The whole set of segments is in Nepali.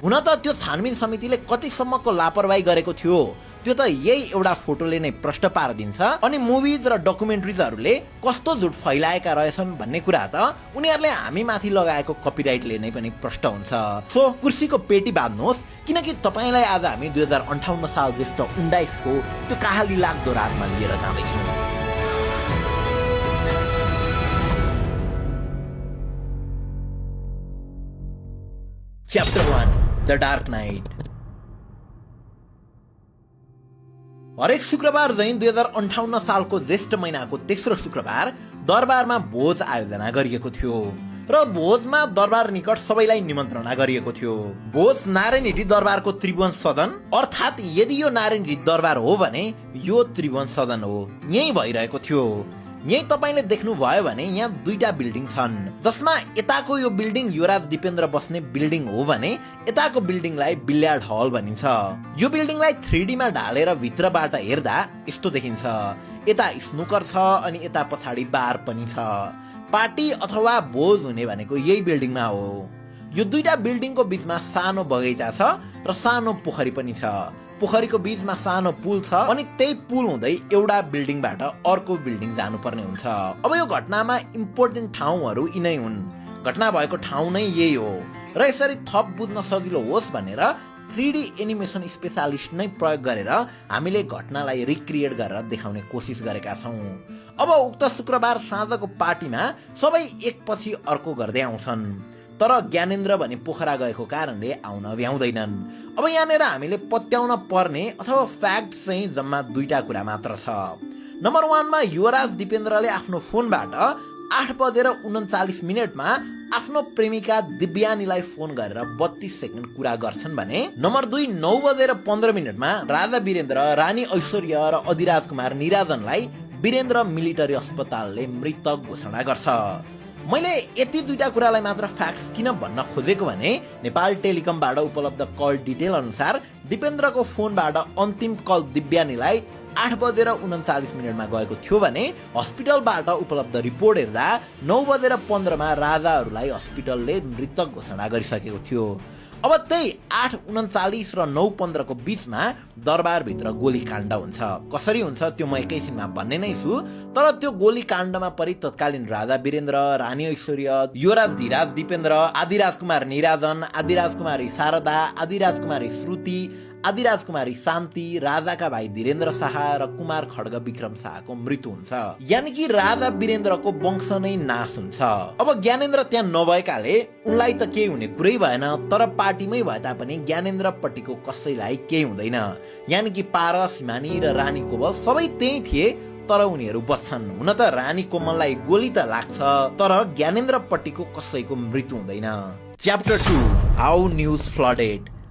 हुन त त्यो छानबिन समितिले कतिसम्मको लापरवाही गरेको थियो त्यो त यही एउटा फोटोले नै प्रश्न पारिदिन्छ। अनि मुभिज र डकुमेन्ट्रिजहरूले कस्तो झुट फैलाएका रहेछन् भन्ने कुरा त उनीहरूले हामी माथि लगाएको कपिराइटले नै पनि प्रश्न हुन्छ। सो कुर्सीको पेटी बाँध्नुहोस्, किनकि तपाईलाई आज हामी 2058 साल ज्येष्ठ 19 को त्यो कहाली लाग्दो रातमा लिएर जाँदैछौँ। Chapter 1 The Dark Knight। हरेक शुक्रबार झैं 2058 सालको ज्येष्ठ महिनाको तेस्रो शुक्रबार दरबारमा भोज आयोजना गरिएको थियो र भोजमा दरबार निकट सबैलाई निमन्त्रणा गरिएको थियो। भोज नारायण हिटी दरबारको त्रिभुवन सदन अर्थात् यदि यो नारायण हिटी दरबार हो भने यो त्रिभुवन सदन हो, यही भइरहेको थियो। यही तपाईले देख्नु भयो भने यहाँ दुईटा बिल्डिङ छन्, जसमा यताको यो बिल्डिङ युवराज दिपेन्द्र बस्ने बिल्डिङ हो भने यताको बिल्डिङलाई बिलियर्ड हल भनिन्छ। यो बिल्डिङलाई 3D मा ढालेर भित्रबाट हेर्दा यस्तो देखिन्छ। यता स्नुकर छ अनि यता पछाडि बार पनि छ। पार्टी अथवा भोज हुने भनेको यही बिल्डिङमा हो। यो दुईटा बिल्डिङको बीचमा सानो बगैँचा छ र सानो पोखरी पनि छ। पोखरीको बीचमा सानो पुल छ अनि त्यही पुल हुँदै एउटा बिल्डिङबाट अर्को बिल्डिङ जानुपर्ने हुन्छ। अब यो घटनामा इम्पोर्टेन्ट ठाउँहरू यिनै हुन्, घटना भएको ठाउँ नै यही हो र यसरी थप बुझ्न सजिलो होस् भनेर 3D एनिमेसन स्पेशलिस्ट नै प्रयोग गरेर हामीले घटनालाई रिक्रिएट गरेर देखाउने कोसिस गरेका छौँ। अब उक्त शुक्रबार साँझको पार्टीमा सबै एकपछि अर्को गर्दै आउँछन्, तर ज्ञानेन्द्र भने पोखरा गएको कारणले आउन भ्याउँदैनन्। अब यहाँनिर हामीले पत्याउन पर्ने अथवा फ्याक्ट चाहिँ जम्मा दुईटा कुरा मात्र छ। नम्बर 1 मा युवराज दिपेन्द्रले आफ्नो फोनबाट 8:39 आफ्नो प्रेमिका दिव्यानीलाई फोन गरेर 32 सेकेन्ड कुरा गर्छन् भने नम्बर 2 9:15 राजा वीरेन्द्र, रानी ऐश्वर्या र अधिराज कुमार निराजनलाई वीरेन्द्र मिलिटरी अस्पतालले मृत घोषणा गर्छ। मैले यति दुईटा कुरालाई मात्र फ्याक्ट्स किन भन्न खोजेको भने नेपाल टेलिकमबाट उपलब्ध कल डिटेल अनुसार दिपेन्द्रको फोनबाट अन्तिम कल दिव्यानीलाई 8:39 गएको थियो भने हस्पिटलबाट उपलब्ध रिपोर्ट हेर्दा 9:15 राजाहरूलाई हस्पिटलले मृत घोषणा गरिसकेको थियो। अब त्यही 8:39 र 9:15 को बीचमा दरबारभित्र गोलीकाण्ड हुन्छ। कसरी हुन्छ त्यो म एकैछिनमा भन्ने नै छु, तर त्यो गोलीकाण्डमा परि तत्कालीन राजा वीरेन्द्र, रानी ऐश्वर्या, युवराज धीराज दिपेन्द्र, आदिराज कुमार निराजन, आदिराज कुमारी शारदा, आदिराज कुमारी श्रुति, आदिराज कुमारी शान्ति, राजाका भाइ धीरेन्द्र शाह र कुमार खड्ग विक्रम शाहको मृत्यु हुन्छ। यानि कि राजा वीरेन्द्रको वंश नै नाश हुन्छ। अब ज्ञानेन्द्र त्यहाँ नभएकाले उनलाई त केही हुने कुरै भएन, तर पार्टीमै भए तापनि ज्ञानेन्द्र पट्टिको कसैलाई केही हुँदैन। यानि कि पारस, हिमानी र रानी कोमल सबै त्यही थिए, तर उनीहरू बच्छन्। हुन त रानी कोमललाई गोली त लाग्छ, तर ज्ञानेन्द्र पट्टिको कसैको मृत्यु हुँदैन। Chapter 2 how news flooded.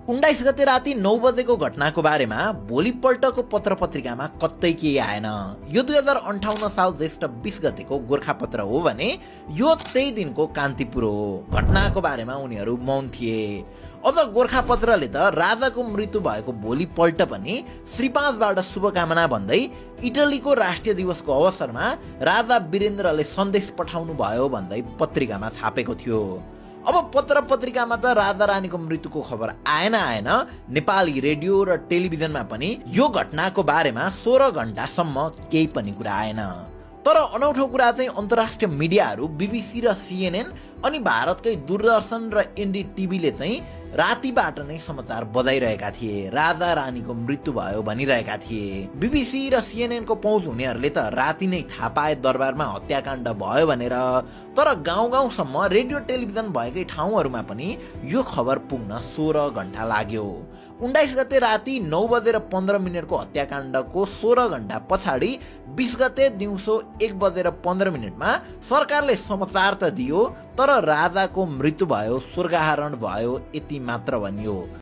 19 गते राति 9 बजेको घटनाको बारेमा भोलिपल्टको पत्र पत्रिकामा कतै केही आएन। यो 2058 साल ज्येष्ठ 20 गतेको गोर्खापत्र हो भने यो त्यही दिनको कान्तिपुर हो। घटनाको बारेमा उनीहरू मौन थिए। अझ गोर्खापत्रले त राजाको मृत्यु भएको भोलिपल्ट पनि श्री 5बाट शुभकामना भन्दै इटलीको राष्ट्रिय दिवसको अवसरमा राजा वीरेन्द्रले सन्देश पठाउनु भयो भन्दै पत्रिकामा छापेको थियो। अब पत्र पत्रिकामा त राजा रानीको मृत्युको खबर आएन, नेपाली रेडियो र टेलिभिजनमा पनि यो घटनाको बारेमा 16 घण्टासम्म केही पनि कुरा आएन। तर अनौठो कुरा चाहिँ अन्तर्राष्ट्रिय मिडियाहरू बीबीसी र सीएनएन अनि भारतकै दूरदर्शन र एनडीटीभीले चाहिँ रातिबाट नै समाचार बजाइरहेका थिए, राजा रानीको मृत्यु भयो भनिरहेका थिए। बीबीसी र सीएनएन को पहुँच हुनेहरूले त राति नै थाहा पाए दरबारमा हत्याकाण्ड भयो भनेर, तर गाउँ गाउँसम्म रेडियो टेलिभिजन भएकै ठाउँहरूमा पनि यो खबर पुग्न 16 घण्टा लाग्यो। 19 गते राति 9:15 को हत्याकाण्डको 16 घण्टा पछाडि 20 गते दिउँसो 1:15 सरकारले समाचार त दियो, तर राजाको मृत्यु भयो, स्वर्गारोहण भयो यति मात्र भनियो।